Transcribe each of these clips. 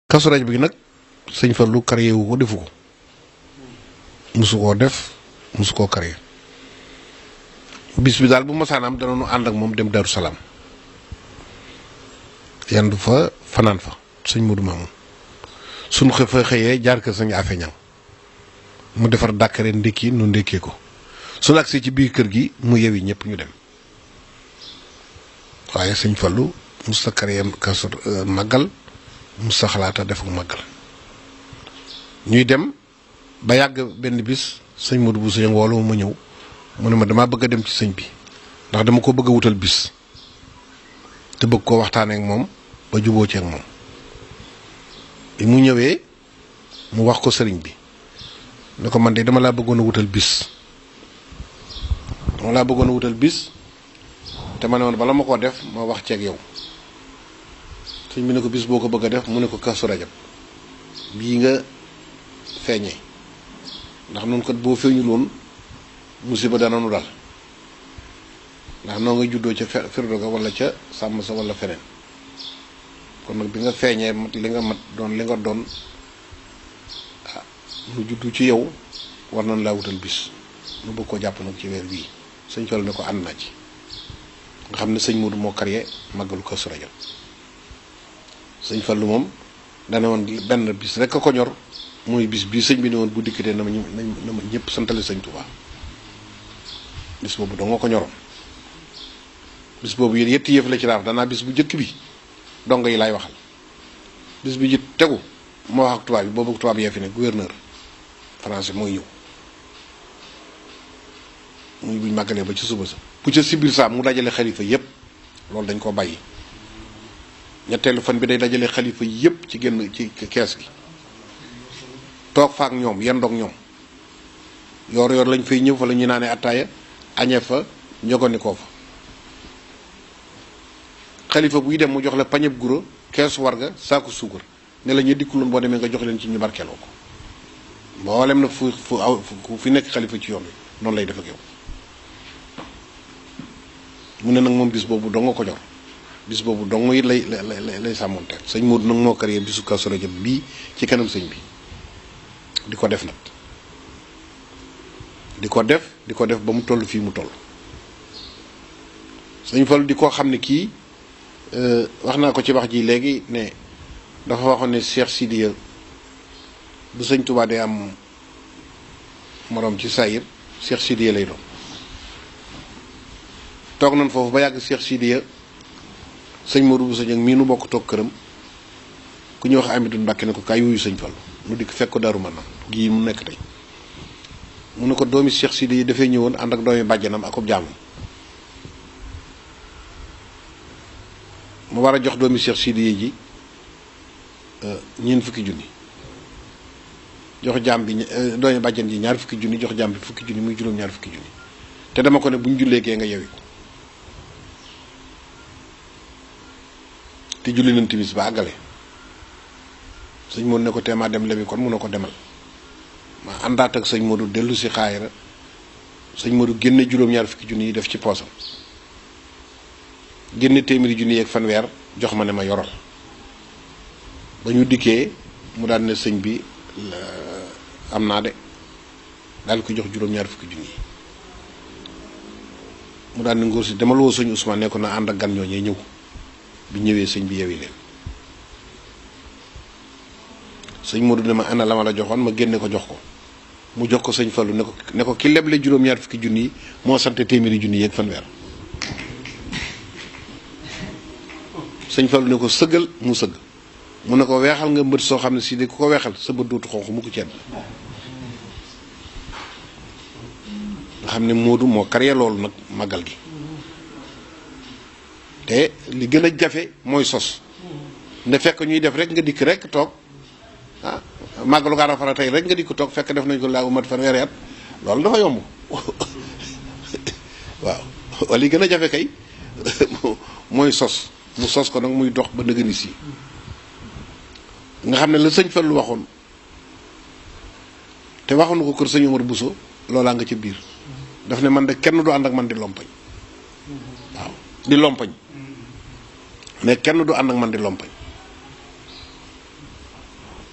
Kazu Rajab bi nag sëñ Fallu créé wu ko defu ko musu koo def musu koo créé bis bi daal bu masaanaam dana nu ànd ak moom dem Daaru Salaam yandu fa fanaan fa sëñ Modou Mamoun suñ fa xëyee jaar kër sëñ Afe Ñang mu defar dàkkare ndékki nu ndékkee ko suñ agsee ci biir kër gi mu yewi ñëpp ñu dem waaye sëñ Fallu mus sa créé kasu màggal mus sa xalaata def ko màggal ñuy dem ba yàgg benn bis sëñ Modou bu sëñ woolu ma ñëw mu ne ma damaa bëgg a dem ci sëñ bi ndax dama ko bëgg a wutal bis te bëgg koo waxtaanee ak moom ba juboo ci ak moom bi mu ñëwee mu wax ko sëriñ bi ne ko man de dama laa bëggoon a wutal bis te ma ne woon bala ma koo def ma wax ci ak yow sëñ bi ne ko bis boo ko bëgg a def mu ne ko Kazu Rajab bii nga feeñee ndax noonu kat boo feeñul woon musiba dana nu dal ndax noo nga juddoo ca firdo ga wala ca sàmm sa wala feneen kon nag bi nga feeñee mat li nga mat doon li nga doon ah nu juddu ci yow war nañ laa wutal bis nu bëgg ko jàpp nag ci weer bii sëñ Fallu ne ko ànd naa ci nga xam ne sëñ Modou moo créé màggalu Kazu Rajab sëñ Fallu moom dana woon benn bis rek a ko ñor mooy bis bii sëñ bi ne woon bu dikkatee na ma ñëpp santale sëñ Touba bis boobu doo nga ko ñoroon bis boobu yéen yetti yëf la ci raaf danaa bis bu njëkk bi dongo yi laay waxal bis bi ji tegu moo wax ak tubaab bi boobu tubaab yee fi ne gouverneur français mooy ñëw muy buñ màggalee ba ci suba sa bu ca sibir saa mu dajale xalifa yépp loolu dañ koo bàyyi ñetteelu fan bi day dajale xalifa yépp ci génn ci kees gi toog fa ak ñoom yendoog ñoom yoor yoor lañ fay ñëw fa la ñuy naanee attaaya añee fa njogonikoo fa xalifa buy dem mu jox la pañeb guro keesu warga saaku suukar ne la ñu dikkuloon boo demee nga jox leen ci ñu barkeeloo ko mboolem na fu fi nekk xalifa ci yoon wi noonu lay def ak yow mu ne nag moom bis boobu dong nga ko jor bis boobu dong it lay sàmmonteel sëñ Modou nag moo créé bisu Kazu Rajab bii ci kanam sëñ bi di ko def nag di ko def ba mu toll fii mu toll sëñ Fallu di ko xam ne kii wax naa ko ci wax ji léegi ne dafa waxoon ne Cheikh Sidiya bu sëñ Touba day am moroom ci sayir Cheikh Sidiya lay doon toog nañ foofu ba yàgg Cheikh Sidiya sëñ Modou bu sëñ ak mii nu bokk toog këram ku ñuy wax Amidou Mbàkke ne ko kaay wuyu sëñ Fallu nu dikk fekk ko Daaru Manaan gii mu nekk tey mu ne ko doomi Cheikh Sidiya dafay ñëwoon ànd ak doomi bàjjanam ak ab jaamam mu war a jox doomi Cheikh Sidiya ji ñeent fukki junni jox jaam bi doomi bàjjan ji ñaar fukki junni jox jaam bi fukki junni muy juróom ñaar fukki junni te dama ko ne bu ñu jullee gee nga yewi ko te julli nañ timis ba àggale sëñ Modou ne ko teemaa dem lebi kon mun na ko demal ma àndaat ak sëñ Modou dellu si xaayira sëñ Modou génne juróom-ñaar fukki junni yi def ci poosam génne téeméeri junni yeeg fanweer jox ma ne ma yoral ba ñu dikkee mu daal ne sëñ bi am naa de daal ko jox juróom-ñaar fukki junni yi mu daal ne ngóor si demal woo sëñ Ousmane ne ko na ànd ak gan ñooñee ñëw bi ñëwee sëñ bi yewi leen sëñ Modou ne ma ana la ma la joxoon ma génne ko jox ko mu jox ko sëñ Fallu ne ko ki leble juróom-ñaar fukki junni yi moo sant téeméeri junni yeeg fanweer sëñ Fallu ne ko sëggal mu sëgg mu ne ko weexal nga mbët soo xam ne si de ku ko weexal sa bët dootu xonq mu ko ceeb nga xam ne Modou moo créé loolu nag màggal gi te li gën a jafe mooy sos nda fekk ñuy def rek nga dikk rek toog ah màggalu Arafat tey rek nga dikk toog fekk def nañ ko laa mat fanweeri at loolu dafa yomb waaw li gën a jafe kay mooy sos mu sos ko nag muy dox ba nëgëni si nga xam ne la sëñ Fallu waxoon te waxoon ko kër sëñ Omar Bousso loolaa nga ci biir daf ne man de kenn du ànd ak man di lompañ waaw di lompañ mais kenn du ànd ak man di lompañ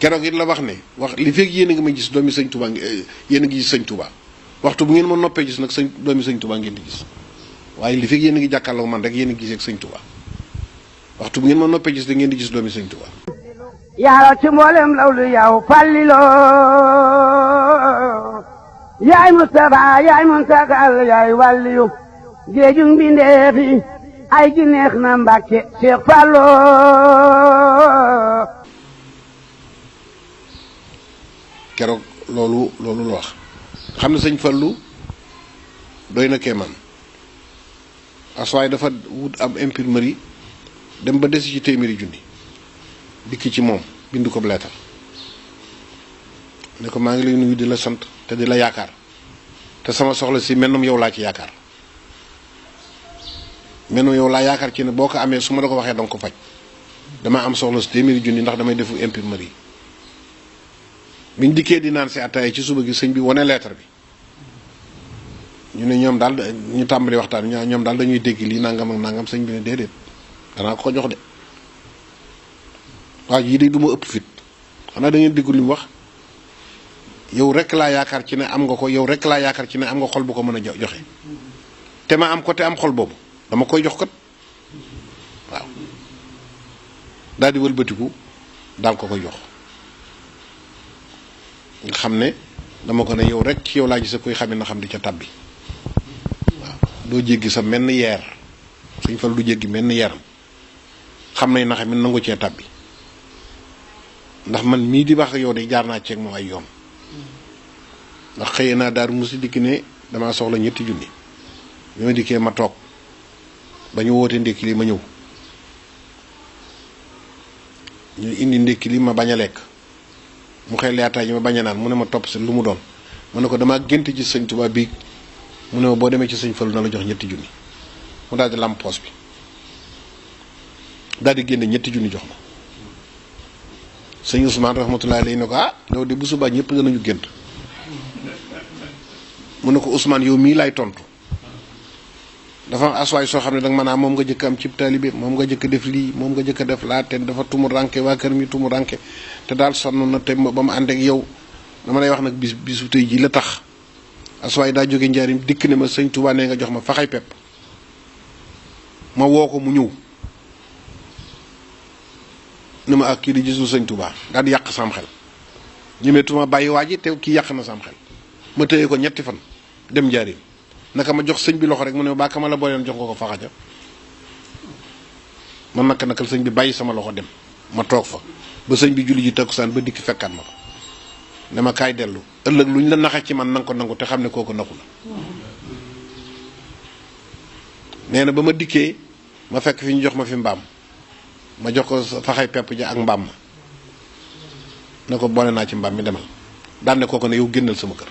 keroog it la wax ne wax li fekk yéen a ngi may gis doomi sëñ Touba yéen a ngi gis sëñ Touba waxtu bu ngeen ma noppee gis nag doomi sëñ Touba ngeen di gis waaye li fekk yéen a ngi jàkkaarloo man rek yéen a ngi gisee ak sëñ Touba waxtu bu ngeen ma noppee gis da ngeen di gis doomi sëñ Touba. yàlla ci mboolem lawlu yow fallilo yaay Mustafa yaay Muntakal yaay wàlliyu géejug mbindeefi ay gi neex na Mbàkke Seex Fallu keroog loolu la wax xam ne sëñ Fallu doy na kéemaan aswaay dafa wut am imprimerie dem ba des ci téeméeri junni dikki ci moom bind ko leetar ne ko maa ngi lay nuyu di la sant te di la yaakaar te sama soxla si mennum yow laa ci yaakaar mennum yow laa yaakaar ci ne boo ko amee su ma la ko waxee danga ko faj dama am soxla si téeméeri junni ndax damay defu imprimerie biñ dikkee di naan si ataaya ci suba gi sëñ bi wane leetar bi ñu ne ñoom daal ñu tàmbali waxtaan ñoom daal dañuy dégg lii nangam ak nangam sëñ bi ne déedéet danaa ko jox de waaw yii de du ma ëpp fit xanaa da ngeen déggu li mu wax yow rek laa yaakaar ci ne am nga ko yow rek laa yaakaar ci ne am nga xol bu ko mën a joxe te ma am ko te am xol boobu dama koy jox kat waaw daal di wëlbatiku daal ko koy jox nga xam ne dama ko ne yow rek ci yow laa gis koy xamee na xam di ca tabbi waaw doo jéggi sa menn yeer suñ fal du jéggi menn yeeram xam nañ na xam ne nangu cee tabbi ndax man mii di wax ak yow de jaar naa ceeg moom ay yoon ndax xëyee naa Daaru Musi dikk ne damaa soxla ñetti junni bi ma dikkee ma toog ba ñu woote ndékki li ma ñëw ñu indi ndékki li ma bañ a lekk mu xëy leetaay yi ma bañ a naan mu ne ma topp si lu mu doon ma ne ko damaa gént ci sëñ Tuubaa bii mu ne ma boo demee ci sëñ Fallu na la jox ñetti junni mu daal di lamp poos bi daal di génne ñetti junni jox ma sëñ Ousmane rahmatullahi alayhi ne ko ah yow de bu subaa ñëpp danañu gént mu ne ko Ousmane yow mii laay tontu dafa am aswaay soo xam ne danga maanaam moom nga jëkk am cib taalibe moom nga jëkk def lii moom nga jëkk def laa te dafa tumu ranke waa kër mi tumu ranke te daal sonn na te ba mu ànd ak yow dama lay wax nag bisu tey ji la tax aswaay daa jóge njaarim dikk ne ma sëñ Touba nee nga jox ma faxay pepp ma woo ko mu ñëw ne ma ak kii di gisul sëñ Touba daal di yàq sam xel ñemeetuma bàyyi waa ji te kii yàq na sam xel ma tëye ko ñetti fan dem njaarim naka ma jox sëñ bi loxo rek mu ne baaka ma la booleen jox nga ko faxaja man nakal sëñ bi bàyyi sama loxo dem ma toog fa ba sëñ bi julli ji takkusaan ba dikk fekkaat ma fa ne ma kaay dellu ëllëg lu ñu la naxe ci man nanga ko nangu te xam ne kooku naxu la nee na ba ma dikkee ma fekk fi ñu jox ma fi mbaam ma jox ko faxay pepp ja ak mbaam ma ne ko boole naa ci mbaam mi demal daan ne kooku ne yow génnal sama kër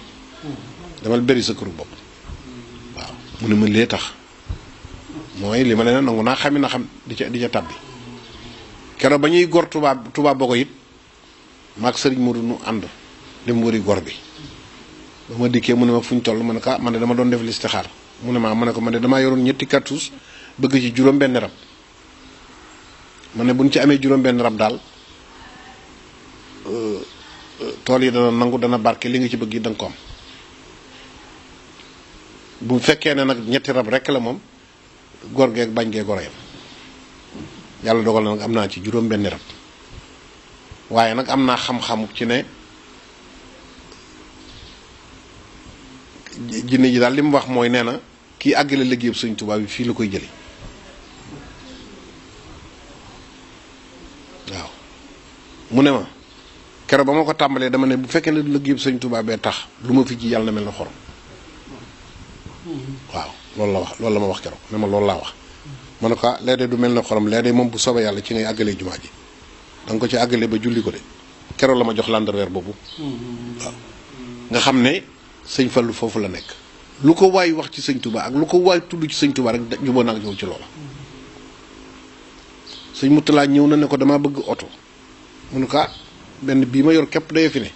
demal bëri sa këru bopp waaw mu ne ma lee tax mooy li ma leen nangu naa xami na xam di ca tabbi keroog ba ñuy gor tubaab boo ko it maag sëriñ Modou nu ànd dem wëri gor bi ba ma dikkee mu ne ma fu ñu toll ma ne ko man de dama doon def listixaar mu ne ma ne ko man de damaa yoroon ñetti cartouche bëgg ci juróom-benn rab ma ne buñ ci amee juróom-benn rab daal tool yi dana nangu dana barke li nga ci bëgg yi da nga ko am bu fekkee ne nag ñetti rab rek la moom gor geeg bañ gee goro yam yàlla dogal na nag am naa ci juróom-benn rab waaye nag am naa xam-xam ci ne jinne ji daal li mu wax mooy nee na kii àggale liggéeyub Sëñ Tuubaa bi fii la koy jële waaw mu ne ma keroog ba ma ko tàmbalee dama ne bu fekkee ne liggéeyub Sëñ Tuubaa bee tax lu ma fi ji yàlla na mel na xorom waaw loolu la wax loolu la ma wax keroog ne ma loolu laa wax ma ne ko léeg-léeg du mel na xorom léeg-léeg moom bu soobee yàlla ci ngay àggalee jumaa ji da nga ko ci àggalee ba julli ko de keroog la ma jox landerweer boobu waaw nga xam ne sëñ Fallu foofu la nekk lu ko waay wax ci sëñ Touba ak lu ko waay tudd ci sëñ Touba rek juboo naa ak yow ci loola sëñ Muttalaa ñëw na ne ko damaa bëgg oto mu ne ko benn bii ma yor képp day fi ne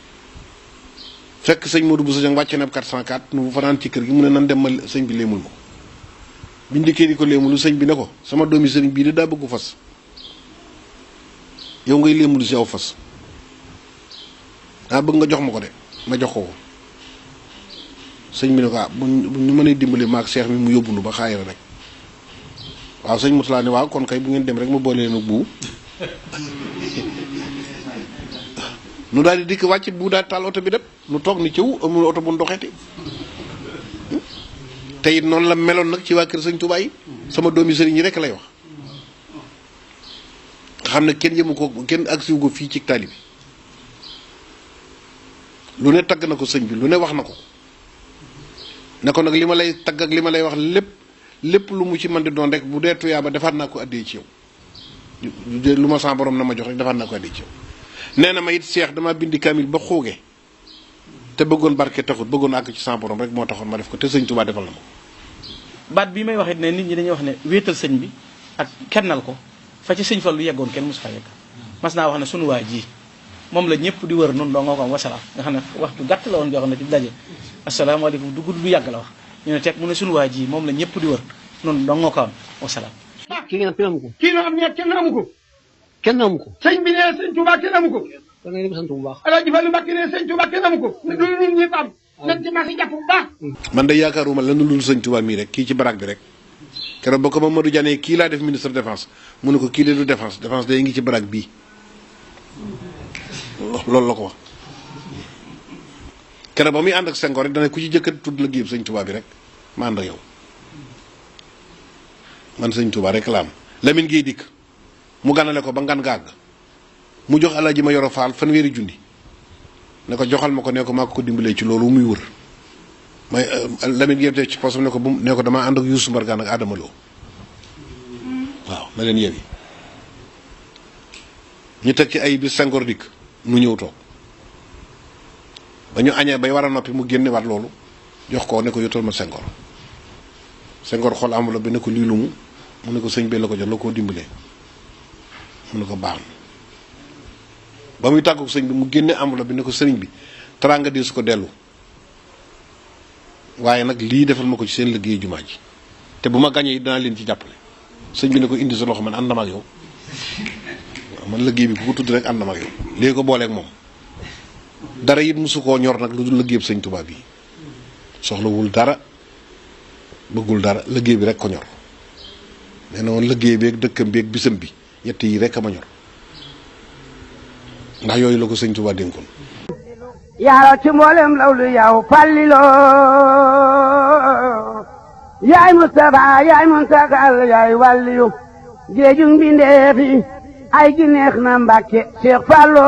fekk sëñ Modou Bousso Dieng wàcce na ab 404 nu fanaan ci kër gi mu ne nan dem ma sëñ bi léemul ma ko biñ dikkee di ko léemulu sëñ bi ne ko sama doomi sëriñ bii de daa bëggu fas yow ngay léemulu si aw fas bëgg nga jox ma ko de ma jox ko sëñ bi ne ko bu ñu mënee dimbali maag seex mi mu yóbbu nu ba xaayira rek waaw sëñ Moussa ne waaw kon kay bu ngeen dem rek ma boole leen ak bu nu daal di dikk wàcc bu daal taal oto bi dem nu toog ni cëw amul oto bu ndoxeeti te it noonu la meloon nag ci waa kër sëñ Touba yi sama doomi sëriñ yi rek lay wax nga xam ne kenn yëmu ko kenn agsiwu ko fii ci taali bi lu ne tagg na ko sëñ bi lu ne wax na ko ne ko nag li ma lay tagg ak li ma lay wax lépp lu mu ci mën di doon rek bu dee tuyaaba defaat naa ko addee ci yow lu ma sa borom na ma jox rek defaat naa ko addee ci yow nee na ma it seex dama bindi kaamil ba xooge te bëggoon barke taxut bëggoon àgg ci sa borom rek moo taxoon ma def ko te sëñ Touba defal na ma baat bi may wax it ne nit ñi dañuy wax ne wéetal sëñ bi ak kennal ko fa ci sëñ Fallu yeggoon kenn mosu fa yegg mas naa wax ne sunu waa ji moom la ñëpp di wër noonu doo nga ko am wasalaam nga xam ne waxtu gàtt la woon joo xam ne ci daje asalaamaaleykum du gudd du yàgg la wax ñu ne teg mu ne sunu waa ji moom la ñëpp di wër noonu doo nga ko am wasalaam kii nga kenn amu ko. kii nga xam ne kenn amu ko. kenn amu ko. sëñ bi ne sëñ Touba kenn amu ko. da ngay dem sant bu baax. Alaaji Fallu Mbàkke ne sëñ Touba kenn amu ko. ne du ñun ñëpp am. nañ ci mas a jàpp bu baax. man de yaakaaruma lan lu dul sëñ Touba mii rek kii ci baraag bi rek keroog ba ko Mamadou Diané kii laa def ministre défense mu ne ko kii de du défense day ngi ci baraag bii loolu la ko wax keroog ba muy ànd ak Senghor rek dana ku ci jëkkat tudd la géeb sëñ Touba bi rek ma ànd ak yow man sëñ Touba rek la am Lamine Gueye dikk mu ganale ko ba ngan gàgg mu jox Alaaji ma yoro faal fanweeri junni ne ko joxal ma ko ne ko maa ko dimbalee ci loolu muy wër may Lamine Gueye def ci posam ne ko bu ne ko damaa ànd ak Youssou Mbargane ak Adama Lo waaw na leen yewi ñu teg ci ay bis Senghor dikk mu ñëw toog ba ñu añee bay war a noppi mu génne waat loolu jox ko ne ko yotal ma Senghor xool enveloppe bi ne ko lii lu mu ne ko sëñ bi la ko jox la koo dimbalee mu ne ko baax na ba muy tàggu sëñ bi mu génne enveloppe bi ne ko sëriñ bi teraanga di su ko dellu waaye nag lii defal ma ko ci seen liggéey jumaa ji te bu ma gañee it danaa leen ci jàppale sëñ bi ne ko indi sa loxo man ànd na ak yow waaw man liggéey bi ku ko tudd rek ànd na ak yow léegi ko booleeg moom dara it mosu koo ñor nag lu dul liggéey sëñ Touba bi soxlawul dara bëggul dara liggéey bi rek ko ñor nee na woon liggéey bi ak dëkkam bi ak bisam bi ñett yi rek a ma ñor ndax yooyu la ko sëñ Touba dénkoon. yaaro ci mboolem lawlu yow Fallilo yaay Mustafa yaay Muntakal yaay wàlliyu géejug mbindeef yi ay gi neex na Mbàkke Cheikh Fallo